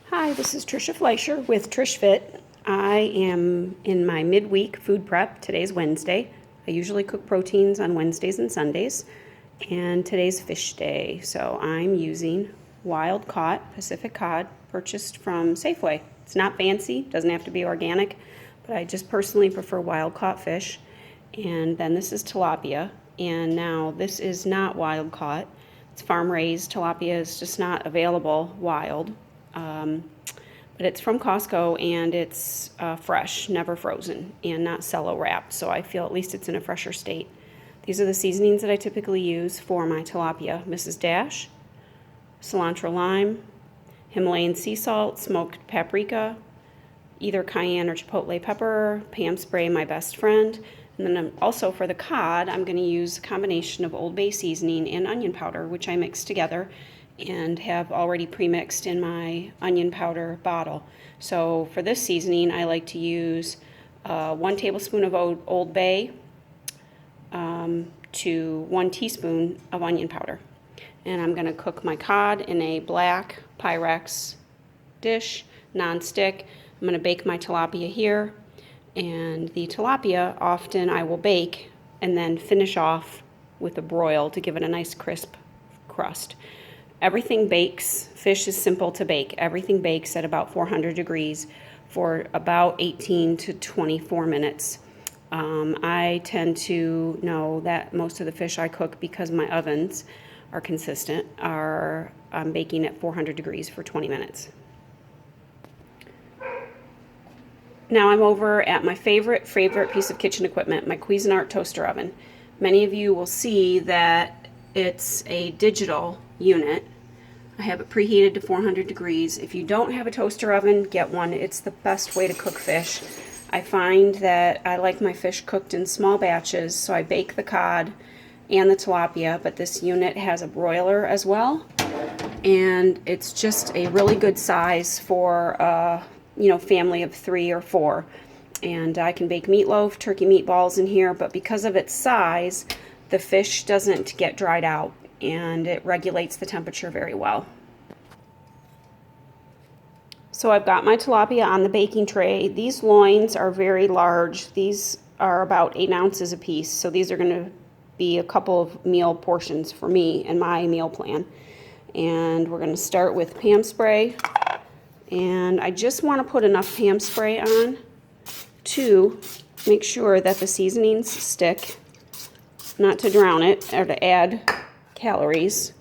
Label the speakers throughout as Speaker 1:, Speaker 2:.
Speaker 1: Hi, this is Trisha Fleischer with TrishFit. I am in my midweek food prep. Today's Wednesday. I usually cook proteins on Wednesdays and Sundays, and today's fish day. So I'm using wild caught Pacific cod purchased from Safeway. It's not fancy, doesn't have to be organic, but I just personally prefer wild caught fish. And then this is tilapia, and now this is not wild caught. It's farm raised. Tilapia is just not available wild. But it's from Costco, and it's fresh, never frozen, and not cello wrapped, so I feel at least it's in a fresher state. These are the seasonings that I typically use for my tilapia: Mrs. Dash, cilantro lime, Himalayan sea salt, smoked paprika, either cayenne or chipotle pepper, Pam spray, my best friend. And then also for the cod, I'm going to use a combination of Old Bay seasoning and onion powder, which I mix together and have already pre-mixed in my onion powder bottle. So for this seasoning, I like to use 1 tablespoon of Old Bay to 1 teaspoon of onion powder. And I'm going to cook my cod in a black Pyrex dish, non-stick. I'm going to bake my tilapia here. And the tilapia, often I will bake and then finish off with a broil to give it a nice crisp crust. Everything bakes. Fish is simple to bake. Everything bakes at about 400 degrees for about 18 to 24 minutes. I tend to know that most of the fish I cook, because my ovens are consistent, are baking at 400 degrees for 20 minutes. Now I'm over at my favorite piece of kitchen equipment, my Cuisinart toaster oven. Many of you will see that it's a digital unit. I have it preheated to 400 degrees. If you don't have a toaster oven, get one. It's the best way to cook fish. I find that I like my fish cooked in small batches, so I bake the cod and the tilapia, but this unit has a broiler as well, and it's just a really good size for a family of 3 or 4. And I can bake meatloaf, turkey meatballs in here, but because of its size, the fish doesn't get dried out, and it regulates the temperature very well. So I've got my tilapia on the baking tray. These loins are very large. These are about 8 ounces a piece, so these are going to be a couple of meal portions for me and my meal plan. And we're going to start with Pam spray, and I just want to put enough Pam spray on to make sure that the seasonings stick, not to drown it or to add calories.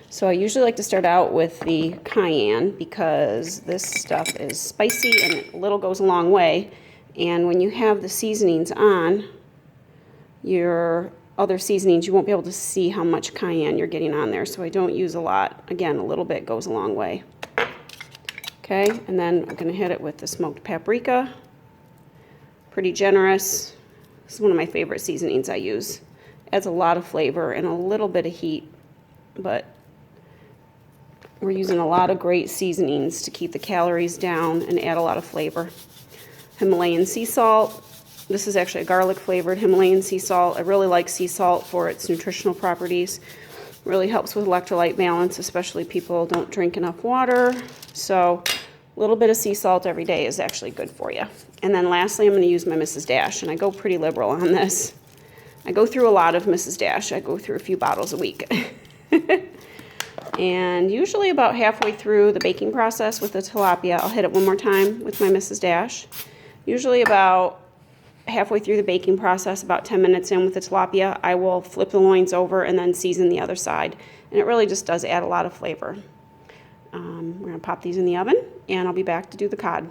Speaker 1: So I usually like to start out with the cayenne because this stuff is spicy and a little goes a long way. And when you have the seasonings on your other seasonings, you won't be able to see how much cayenne you're getting on there. So I don't use a lot. Again, a little bit goes a long way. Okay, and then I'm going to hit it with the smoked paprika. Pretty generous. This is one of my favorite seasonings I use. Adds a lot of flavor and a little bit of heat, but we're using a lot of great seasonings to keep the calories down and add a lot of flavor. Himalayan sea salt. This is actually a garlic flavored Himalayan sea salt. I really like sea salt for its nutritional properties. Really helps with electrolyte balance, especially people who don't drink enough water. So a little bit of sea salt every day is actually good for you. And then lastly, I'm going to use my Mrs. Dash, and I go pretty liberal on this. I go through a lot of Mrs. Dash. I go through a few bottles a week. And usually about halfway through the baking process with the tilapia, I'll hit it one more time with my Mrs. Dash. Usually about halfway through the baking process, about 10 minutes in with the tilapia, I will flip the loins over and then season the other side. And it really just does add a lot of flavor. We're going to pop these in the oven, and I'll be back to do the cod.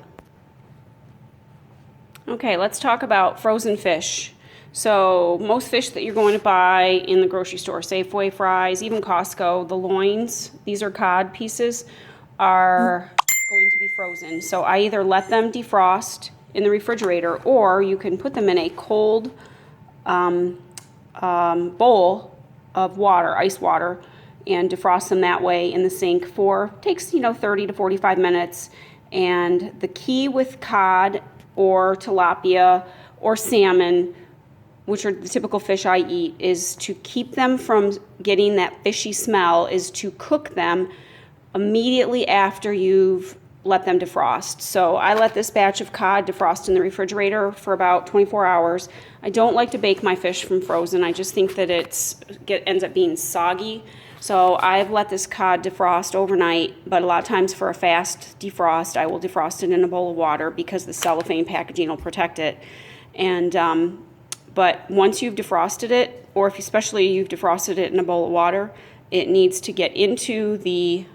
Speaker 1: Okay, let's talk about frozen fish. So most fish that you're going to buy in the grocery store, Safeway, Fry's, even Costco, the loins, these are cod pieces, are going to be frozen. So I either let them defrost in the refrigerator, or you can put them in a cold bowl of water, ice water, and defrost them that way in the sink for, takes 30 to 45 minutes. And the key with cod or tilapia or salmon, which are the typical fish I eat, is to keep them from getting that fishy smell, is to cook them immediately after you've let them defrost. So I let this batch of cod defrost in the refrigerator for about 24 hours. I don't like to bake my fish from frozen. I just think that ends up being soggy. So I've let this cod defrost overnight, but a lot of times for a fast defrost, I will defrost it in a bowl of water because the cellophane packaging will protect it. And but once you've defrosted it, or if especially you've defrosted it in a bowl of water, it needs to get into the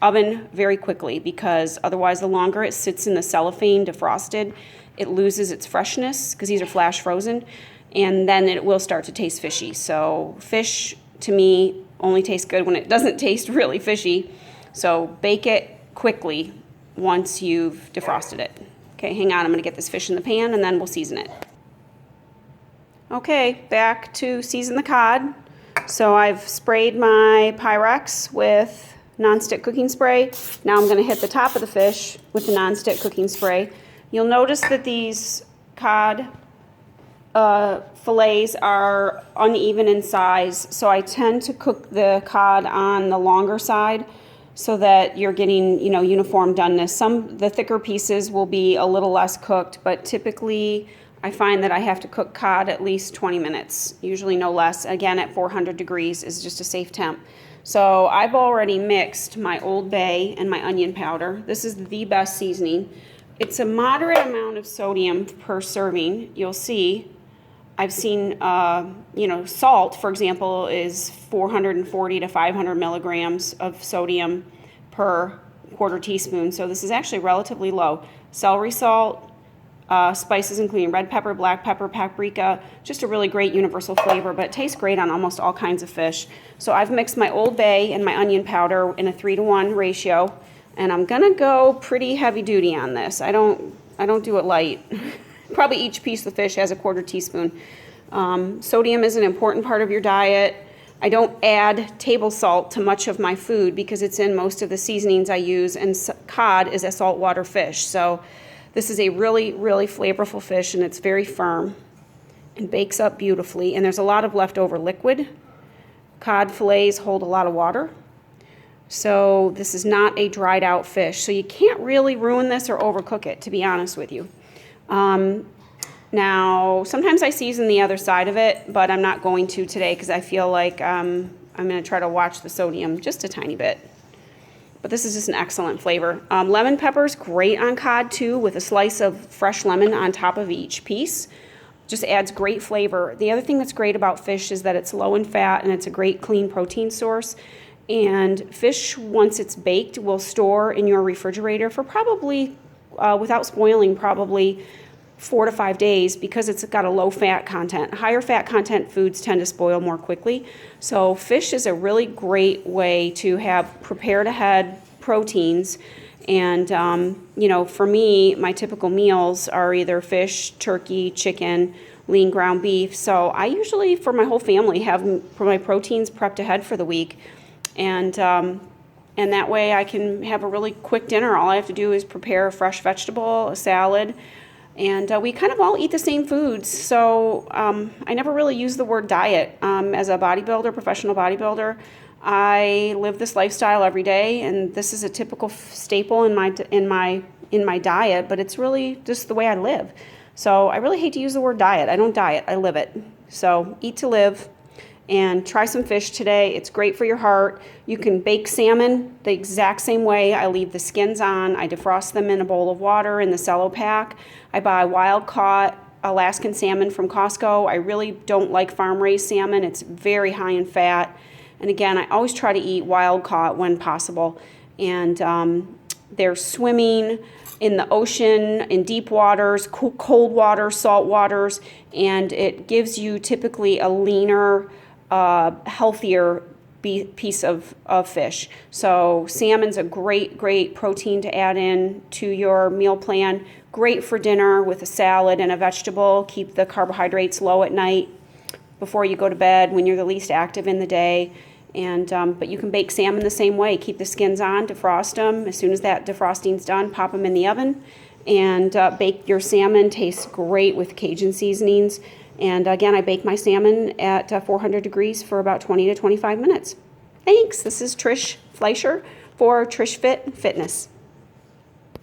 Speaker 1: oven very quickly, because otherwise the longer it sits in the cellophane defrosted, it loses its freshness because these are flash frozen, and then it will start to taste fishy. So fish, to me, only tastes good when it doesn't taste really fishy. So bake it quickly once you've defrosted it. Okay, hang on, I'm gonna get this fish in the pan and then we'll season it. Okay, back to season the cod. So I've sprayed my Pyrex with nonstick cooking spray. Now I'm gonna hit the top of the fish with the nonstick cooking spray. You'll notice that these cod fillets are uneven in size, so I tend to cook the cod on the longer side so that you're getting, uniform doneness. The thicker pieces will be a little less cooked, but typically I find that I have to cook cod at least 20 minutes, usually no less. Again, at 400 degrees is just a safe temp. So I've already mixed my Old Bay and my onion powder. This is the best seasoning. It's a moderate amount of sodium per serving. You'll see, I've seen, salt, for example, is 440 to 500 milligrams of sodium per quarter teaspoon. So this is actually relatively low. Celery salt, spices including red pepper, black pepper, paprika, just a really great universal flavor, but it tastes great on almost all kinds of fish. So I've mixed my Old Bay and my onion powder in a 3-to-1 ratio, and I'm gonna go pretty heavy duty on this. I don't do it light. Probably each piece of fish has a quarter teaspoon. Sodium is an important part of your diet. I don't add table salt to much of my food because it's in most of the seasonings I use, and cod is a saltwater fish. So this is a really, really flavorful fish, and it's very firm and bakes up beautifully, and there's a lot of leftover liquid. Cod fillets hold a lot of water, so this is not a dried out fish. So you can't really ruin this or overcook it, to be honest with you. Now, sometimes I season the other side of it, but I'm not going to today because I feel like I'm going to try to watch the sodium just a tiny bit. But this is just an excellent flavor. Lemon pepper's great on cod too, with a slice of fresh lemon on top of each piece. Just adds great flavor. The other thing that's great about fish is that it's low in fat and it's a great clean protein source. And fish, once it's baked, will store in your refrigerator for probably, without spoiling, probably 4 to 5 days because it's got a low fat content. Higher fat content foods tend to spoil more quickly. So fish is a really great way to have prepared ahead proteins. And, for me, my typical meals are either fish, turkey, chicken, lean ground beef. So I usually, for my whole family, have my proteins prepped ahead for the week. And that way I can have a really quick dinner. All I have to do is prepare a fresh vegetable, a salad, and we kind of all eat the same foods. So I never really use the word diet. As a bodybuilder, professional bodybuilder, I live this lifestyle every day, and this is a typical staple in my diet, but it's really just the way I live. So I really hate to use the word diet. I don't diet, I live it. So eat to live. And try some fish today. It's great for your heart. You can bake salmon the exact same way. I leave the skins on. I defrost them in a bowl of water in the cello pack. I buy wild-caught Alaskan salmon from Costco. I really don't like farm-raised salmon. It's very high in fat. And again, I always try to eat wild-caught when possible. And they're swimming in the ocean, in deep waters, cold water, salt waters, and it gives you typically a leaner, healthier piece of fish. So salmon's a great protein to add in to your meal plan. Great for dinner with a salad and a vegetable. Keep the carbohydrates low at night before you go to bed when you're the least active in the day. And but you can bake salmon the same way. Keep the skins on, defrost them. As soon as that defrosting's done, pop them in the oven and bake your salmon. Tastes great with Cajun seasonings. And again, I bake my salmon at 400 degrees for about 20 to 25 minutes. Thanks. This is Trish Fleischer for TrishFit Fitness.